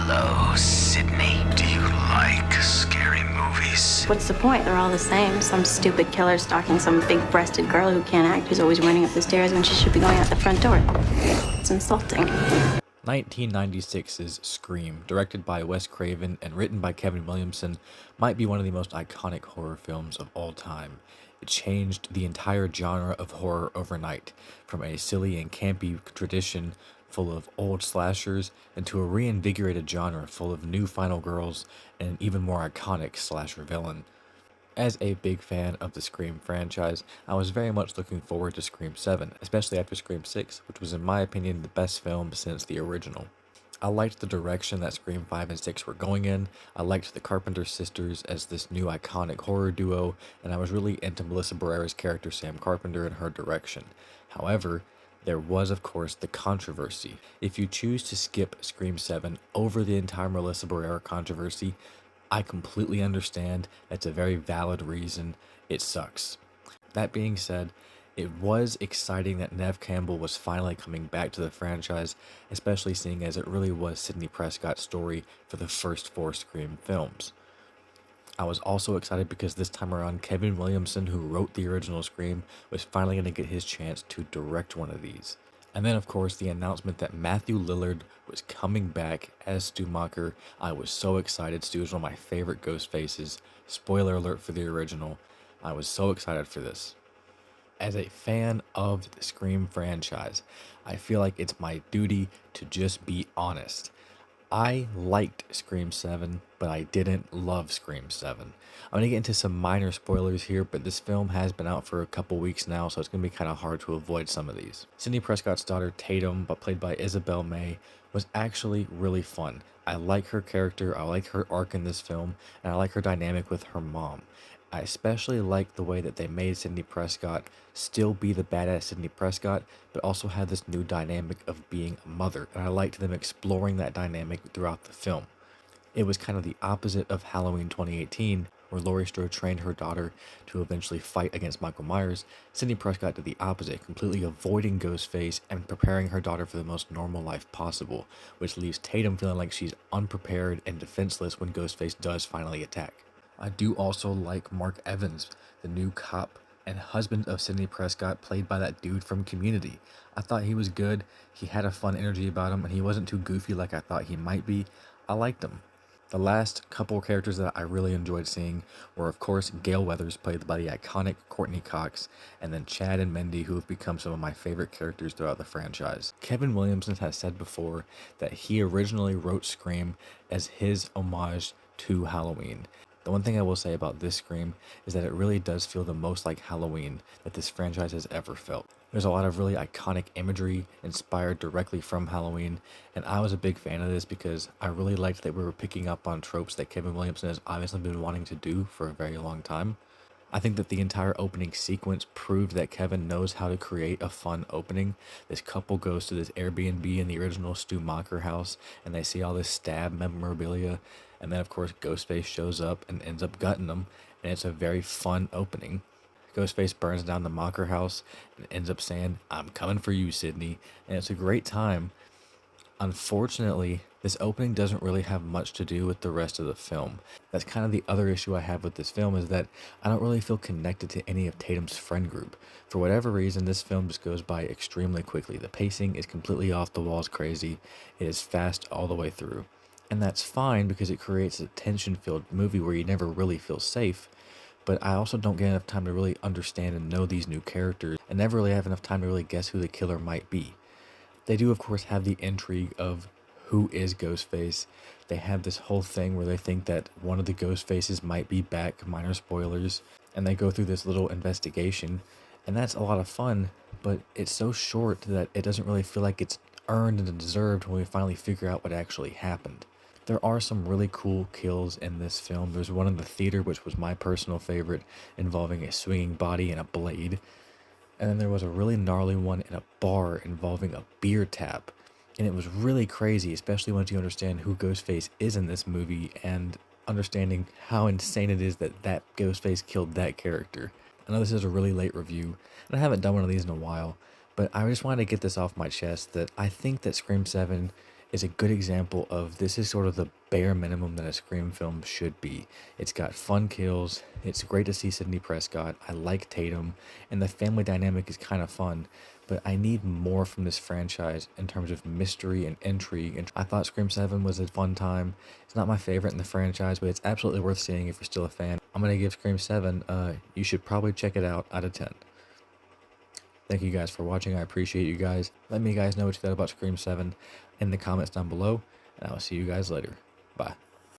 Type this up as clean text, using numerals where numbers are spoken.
Hello, Sidney. Do you like scary movies? What's the point? They're all the same. Some stupid killer stalking some big-breasted girl who can't act, who's always running up the stairs when she should be going out the front door. It's insulting. 1996's Scream, directed by Wes Craven and written by Kevin Williamson, might be one of the most iconic horror films of all time. It changed the entire genre of horror overnight, from a silly and campy tradition full of old slashers into a reinvigorated genre full of new final girls and an even more iconic slasher villain. As a big fan of the Scream franchise, I was very much looking forward to Scream 7, especially after Scream 6, which was in my opinion the best film since the original. I liked the direction that Scream 5 and 6 were going in, I liked the Carpenter sisters as this new iconic horror duo, and I was really into Melissa Barrera's character Sam Carpenter and her direction. However, there was, of course, the controversy. If you choose to skip Scream 7 over the entire Melissa Barrera controversy, I completely understand. That's a very valid reason. It sucks. That being said, it was exciting that Neve Campbell was finally coming back to the franchise, especially seeing as it really was Sidney Prescott's story for the first 4 Scream films. I was also excited because this time around, Kevin Williamson, who wrote the original Scream, was finally going to get his chance to direct one of these. And then, of course, the announcement that Matthew Lillard was coming back as Stu Macher. I was so excited. Stu is one of my favorite ghost faces. Spoiler alert for the original. I was so excited for this. As a fan of the Scream franchise, I feel like it's my duty to just be honest. I liked Scream 7, but I didn't love Scream 7. I'm going to get into some minor spoilers here, but this film has been out for a couple weeks now, so it's going to be kind of hard to avoid some of these. Sidney Prescott's daughter, Tatum, but played by Isabel May, was actually really fun. I like her character, I like her arc in this film, and I like her dynamic with her mom. I especially like the way that they made Sidney Prescott still be the badass Sidney Prescott, but also have this new dynamic of being a mother, and I liked them exploring that dynamic throughout the film. It was kind of the opposite of Halloween 2018, where Laurie Strode trained her daughter to eventually fight against Michael Myers. Sidney Prescott did the opposite, completely avoiding Ghostface and preparing her daughter for the most normal life possible, which leaves Tatum feeling like she's unprepared and defenseless when Ghostface does finally attack. I do also like Mark Evans, the new cop and husband of Sidney Prescott, played by that dude from Community. I thought he was good, he had a fun energy about him, and he wasn't too goofy like I thought he might be. I liked him. The last couple characters that I really enjoyed seeing were, of course, Gale Weathers, played by the iconic Courtney Cox, and then Chad and Mindy, who have become some of my favorite characters throughout the franchise. Kevin Williamson has said before that he originally wrote Scream as his homage to Halloween. The one thing I will say about this Scream is that it really does feel the most like Halloween that this franchise has ever felt. There's a lot of really iconic imagery inspired directly from Halloween, and I was a big fan of this because I really liked that we were picking up on tropes that Kevin Williamson has obviously been wanting to do for a very long time. I think that the entire opening sequence proved that Kevin knows how to create a fun opening. This couple goes to this Airbnb in the original Stu Macher house, and they see all this stab memorabilia, and then of course Ghostface shows up and ends up gutting them, and it's a very fun opening. Ghostface burns down the Macher house and ends up saying, "I'm coming for you, Sidney," and it's a great time. Unfortunately, this opening doesn't really have much to do with the rest of the film. That's kind of the other issue I have with this film, is that I don't really feel connected to any of Tatum's friend group. For whatever reason, this film just goes by extremely quickly. The pacing is completely off the walls crazy. It is fast all the way through. And that's fine because it creates a tension-filled movie where you never really feel safe. But I also don't get enough time to really understand and know these new characters, and never really have enough time to really guess who the killer might be. They do, of course, have the intrigue of who is Ghostface. They have this whole thing where they think that one of the Ghostfaces might be back, minor spoilers, and they go through this little investigation, and that's a lot of fun, but it's so short that it doesn't really feel like it's earned and deserved when we finally figure out what actually happened. There are some really cool kills in this film. There's one in the theater, which was my personal favorite, involving a swinging body and a blade. And then there was a really gnarly one in a bar involving a beer tap. And it was really crazy, especially once you understand who Ghostface is in this movie and understanding how insane it is that that Ghostface killed that character. I know this is a really late review, and I haven't done one of these in a while, but I just wanted to get this off my chest that I think that Scream 7 is a good example of this is sort of the bare minimum that a Scream film should be. It's got fun kills, it's great to see Sidney Prescott, I like Tatum, and the family dynamic is kind of fun, but I need more from this franchise in terms of mystery and intrigue, and I thought Scream 7 was a fun time. It's not my favorite in the franchise, but it's absolutely worth seeing if you're still a fan. I'm going to give Scream 7, you should probably check it out of 10. Thank you guys for watching. I appreciate you guys. Let me guys know what you thought about Scream 7 in the comments down below, and I will see you guys later. Bye.